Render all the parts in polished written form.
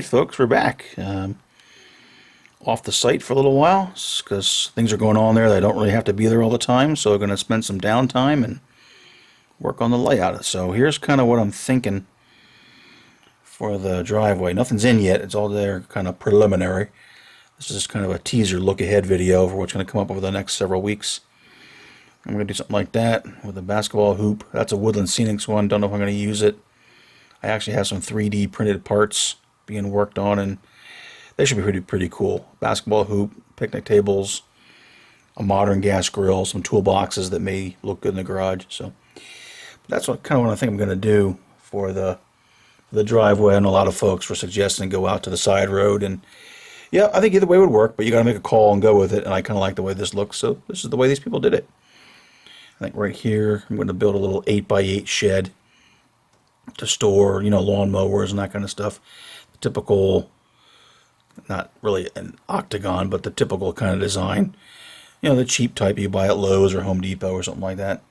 Alright folks, we're back. Off the site for a little while because things are going on there that I don't really have to be there all the time, so I'm going to spend some downtime and work on the layout. So here's kind of what I'm thinking for the driveway. Nothing's in yet, it's all there kind of preliminary. This is just kind of a teaser look ahead video for what's going to come up over the next several weeks. I'm going to do something like that with a basketball hoop. That's a Woodland Scenics one, don't know if I'm going to use it. I actually have some 3D printed parts being worked on, and they should be pretty cool. Basketball hoop, picnic tables, a modern gas grill, some toolboxes that may look good in the garage. So that's what I think I'm going to do for the driveway. And a lot of folks were suggesting go out to the side road, and yeah, I think either way would work, but you got to make a call and go with it. And I kind of like the way this looks, so this is the way these people did it. I think right here I'm going to build a little 8x8 shed to store, lawn mowers and that kind of stuff. The typical, not really an octagon, but the typical kind of design. The cheap type you buy at Lowe's or Home Depot or something like that.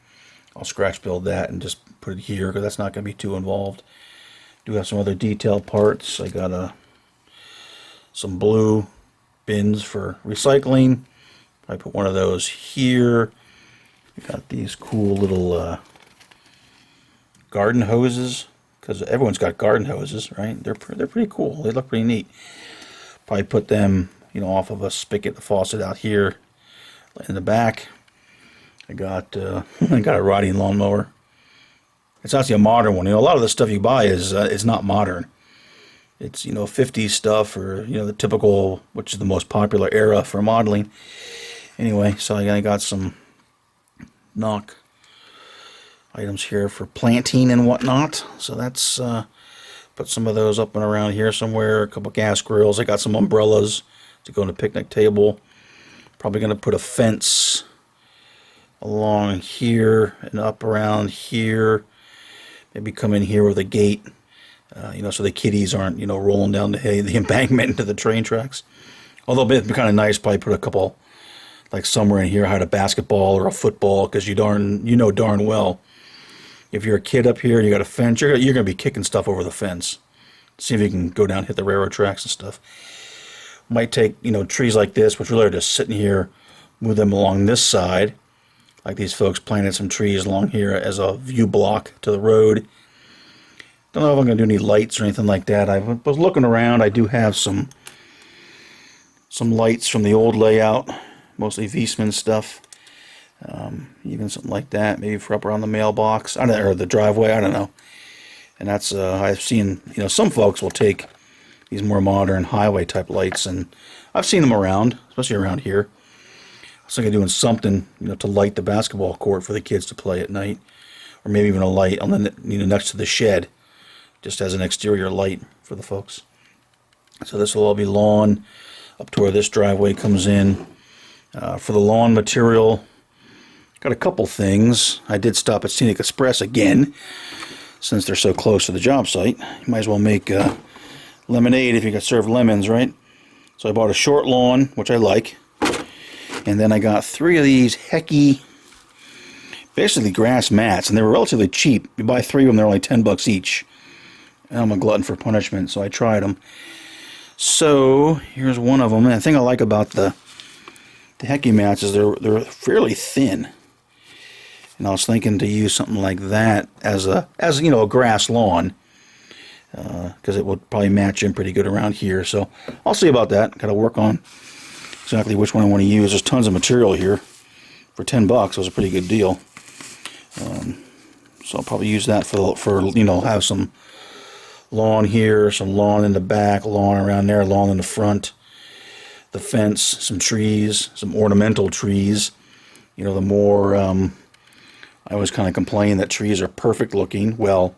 I'll scratch build that and just put it here because that's not going to be too involved. Do have some other detailed parts. I got some blue bins for recycling. I put one of those here. I got these cool little garden hoses, because everyone's got garden hoses, right? They're pretty cool. They look pretty neat. Probably put them, off of a spigot, the faucet out here in the back. I got a riding lawnmower. It's actually a modern one. A lot of the stuff you buy is not modern. It's 50s stuff, or the typical, which is the most popular era for modeling. Anyway, so I got some knock items here for planting and whatnot. So that's put some of those up and around here somewhere. A couple gas grills. I got some umbrellas to go on the picnic table. Probably going to put a fence along here and up around here. Maybe come in here with a gate, so the kiddies aren't rolling down the embankment into the train tracks. Although it'd be kind of nice, probably put a couple, like somewhere in here, I had a basketball or a football, because darn well, if you're a kid up here and you got a fence, you're going to be kicking stuff over the fence. See if you can go down, hit the railroad tracks and stuff. Might take, trees like this, which really are just sitting here, move them along this side. Like these folks planted some trees along here as a view block to the road. Don't know if I'm going to do any lights or anything like that. I was looking around. I do have some lights from the old layout, mostly Viessmann stuff. Even something like that, maybe for up around the mailbox, or the driveway, I don't know. And that's, I've seen, some folks will take these more modern highway type lights, and I've seen them around, especially around here. I was thinking of doing something, to light the basketball court for the kids to play at night, or maybe even a light on the, next to the shed, just as an exterior light for the folks. So this will all be lawn up to where this driveway comes in. For the lawn material, got a couple things. I did stop at Scenic Express again, since they're so close to the job site. You might as well make lemonade if you can serve lemons, right? So I bought a short lawn, which I like. And then I got 3 of these Hecky, basically grass mats, and they were relatively cheap. You buy 3 of them, they're only $10 each. And I'm a glutton for punishment, so I tried them. So here's one of them. And the thing I like about the Hecky mats is they're fairly thin. And I was thinking to use something like that as a grass lawn, because it would probably match in pretty good around here. So I'll see about that. Got to work on exactly which one I want to use. There's tons of material here for $10. It was a pretty good deal. So I'll probably use that for have some lawn here, some lawn in the back, lawn around there, lawn in the front, the fence, some trees, some ornamental trees. The more I always kind of complain that trees are perfect looking. Well,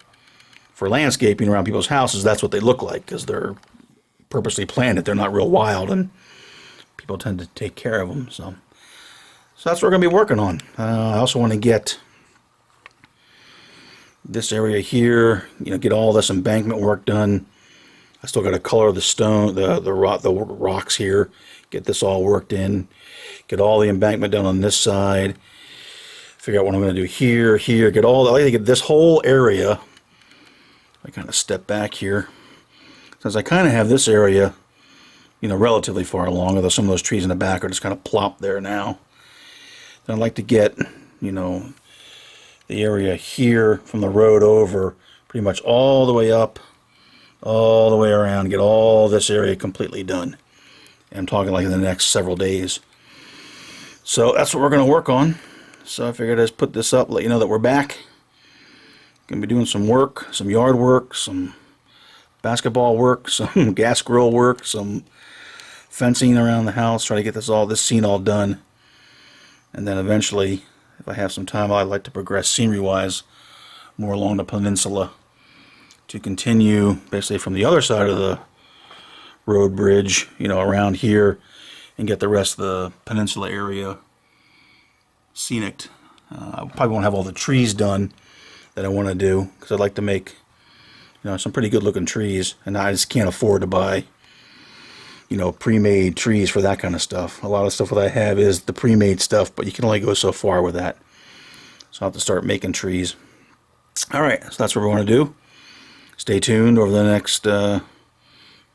for landscaping around people's houses, that's what they look like, because they're purposely planted. They're not real wild, and people tend to take care of them. So that's what we're going to be working on. I also want to get this area here, get all this embankment work done. I still got to color the stone, the rocks here, get this all worked in, get all the embankment done on this side. Figure out what I'm going to do here, I like to get this whole area. I kind of step back here. since I kind of have this area, you know, relatively far along, although some of those trees in the back are just kind of plopped there now. Then I'd like to get, you know, the area here from the road over pretty much all the way up, all the way around, get all this area completely done. And I'm talking like in the next several days. So that's what we're going to work on. So I figured I'd just put this up, let you know that we're back. Going to be doing some work, some yard work, some basketball work, some gas grill work, some fencing around the house, try to get this scene all done. And then eventually, if I have some time, I'd like to progress scenery-wise more along the peninsula to continue basically from the other side of the road bridge, you know, around here, and get the rest of the peninsula area scenic. I probably won't have all the trees done that I want to do, because I'd like to make, you know, some pretty good looking trees, and I just can't afford to buy, you know, pre-made trees for that kind of stuff. A lot of stuff that I have is the pre-made stuff, but you can only go so far with that. So I'll have to start making trees. Alright, so that's what we're going to do. Stay tuned over the next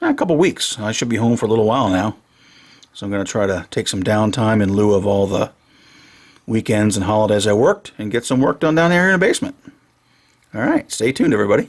couple weeks. I should be home for a little while now. So I'm going to try to take some downtime in lieu of all the weekends and holidays I worked, and get some work done down here in the basement. Alright, stay tuned everybody.